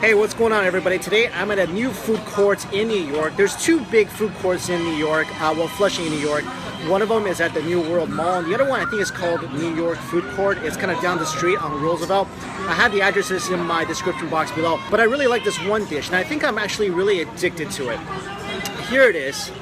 Hey, what's going on, everybody? Today I'm at a new food court in New York. There's two big food courts in New York, Flushing in New York. One of them is at the New World Mall, and the other one I think is called New York Food Court. It's kind of down the street on Roosevelt. I have the addresses in my description box below, but I really like this one dish, and I think I'm actually really addicted to it. Here it is.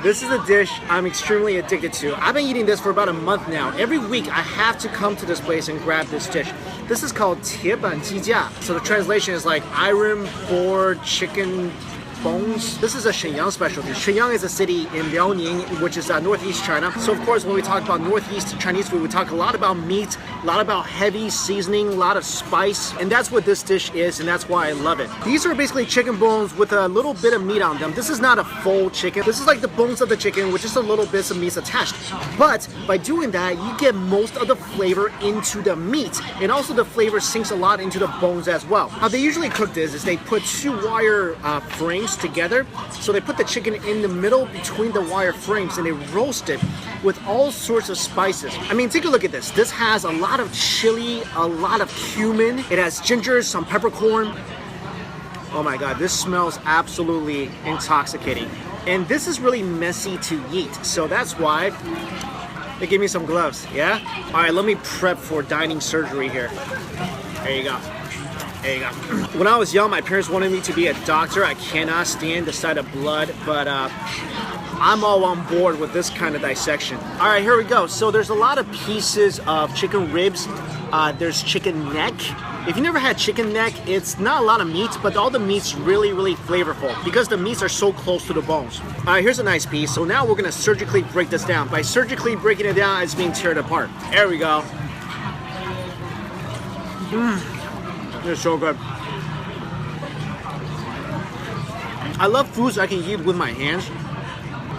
This is a dish I'm extremely addicted to. I've been eating this for about a month now. Every week I have to come to this place and grab this dish. This is called 铁板鸡架. So the translation is like iron bored chicken bones. This is a Shenyang specialty. Shenyang is a city in Liaoning, which is northeast China. So of course, when we talk about northeast Chinese food, we talk a lot about meat, a lot about heavy seasoning, a lot of spice, and that's what this dish is, and that's why I love it. These are basically chicken bones with a little bit of meat on them. This is not a full chicken. This is like the bones of the chicken with just a little bits of meat attached. But by doing that, you get most of the flavor into the meat, and also the flavor sinks a lot into the bones as well. How they usually cook this is they put two wire frames together. So they put the chicken in the middle between the wire frames and they roast it with all sorts of spices. I mean, take a look at this. This has a lot of chili, a lot of cumin. It has ginger, some peppercorn. Oh my God, this smells absolutely intoxicating. And this is really messy to eat. So that's why they gave me some gloves, yeah? All right, let me prep for dining surgery here. There you go. There you go. When I was young, my parents wanted me to be a doctor. I cannot stand the sight of blood, but I'm all on board with this kind of dissection. All right, here we go. So there's a lot of pieces of chicken ribs. There's chicken neck. If you never had chicken neck, it's not a lot of meat, but all the meat's really, really flavorful because the meats are so close to the bones. All right, here's a nice piece. So now we're gonna surgically break this down. By surgically breaking it down, it's being teared apart. There we go. It's so good. I love foods I can eat with my hands.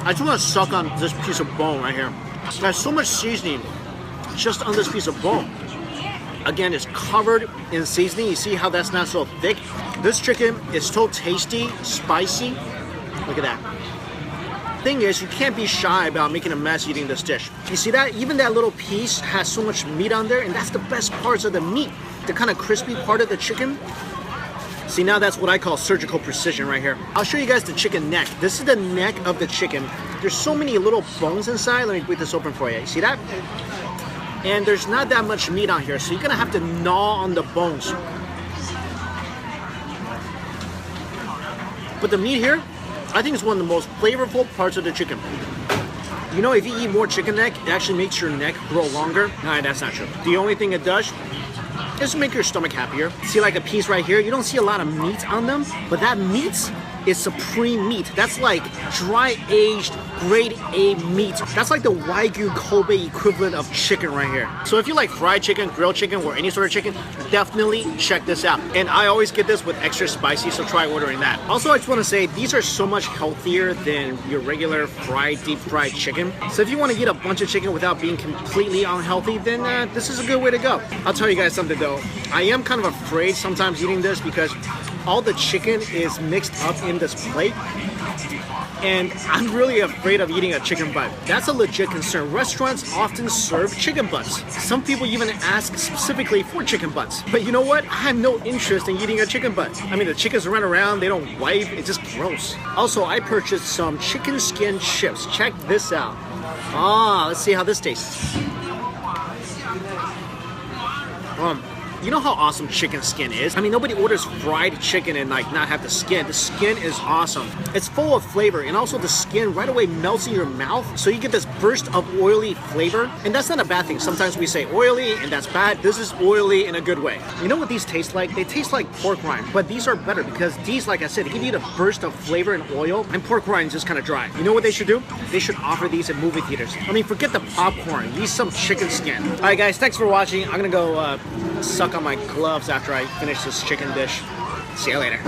I just want to suck on this piece of bone right here. There's so much seasoning just on this piece of bone. Again, it's covered in seasoning. You see how that's not so thick? This chicken is so tasty, spicy. Look at that. Thing is, you can't be shy about making a mess eating this dish. You see that? Even that little piece has so much meat on there, and that's the best parts of the meat. The kind of crispy part of the chicken. See, now that's what I call surgical precision right here. I'll show you guys the chicken neck. This is the neck of the chicken. There's so many little bones inside. Let me break this open for you. You see that? And there's not that much meat on here, so you're gonna have to gnaw on the bones. But the meat here, I think it's one of the most flavorful parts of the chicken. You know, if you eat more chicken neck, it actually makes your neck grow longer. Nah, that's not true. The only thing it does is to make your stomach happier. See, like a piece right here, you don't see a lot of meat on them, but that meat is supreme meat. That's like dry aged grade A meat. That's like the Wagyu Kobe equivalent of chicken right here. So if you like fried chicken, grilled chicken, or any sort of chicken, definitely check this out. And I always get this with extra spicy, so try ordering that. Also, I just want to say these are so much healthier than your regular fried, deep fried chicken. So if you want to eat a bunch of chicken without being completely unhealthy, then this is a good way to go. I'll tell you guys something though. I am kind of afraid sometimes eating this because all the chicken is mixed up in this plate, and I'm really afraid of eating a chicken butt. That's a legit concern. Restaurants often serve chicken butts. Some people even ask specifically for chicken butts. But you know what? I have no interest in eating a chicken butt. I mean, the chickens run around, they don't wipe, it's just gross. Also, I purchased some chicken skin chips. Check this out. Let's see how this tastes. You know how awesome chicken skin is? I mean, nobody orders fried chicken and like not have the skin. The skin is awesome. It's full of flavor, and also the skin right away melts in your mouth, so you get this burst of oily flavor. And that's not a bad thing. Sometimes we say oily and that's bad. This is oily in a good way. You know what these taste like? They taste like pork rind, but these are better because these, like I said, give you the burst of flavor and oil, and pork rind is just kind of dry. You know what they should do? They should offer these at movie theaters. I mean, forget the popcorn. Use some chicken skin. All right, guys, thanks for watching. I'm gonna go suck on my gloves after I finish this chicken dish. See you later.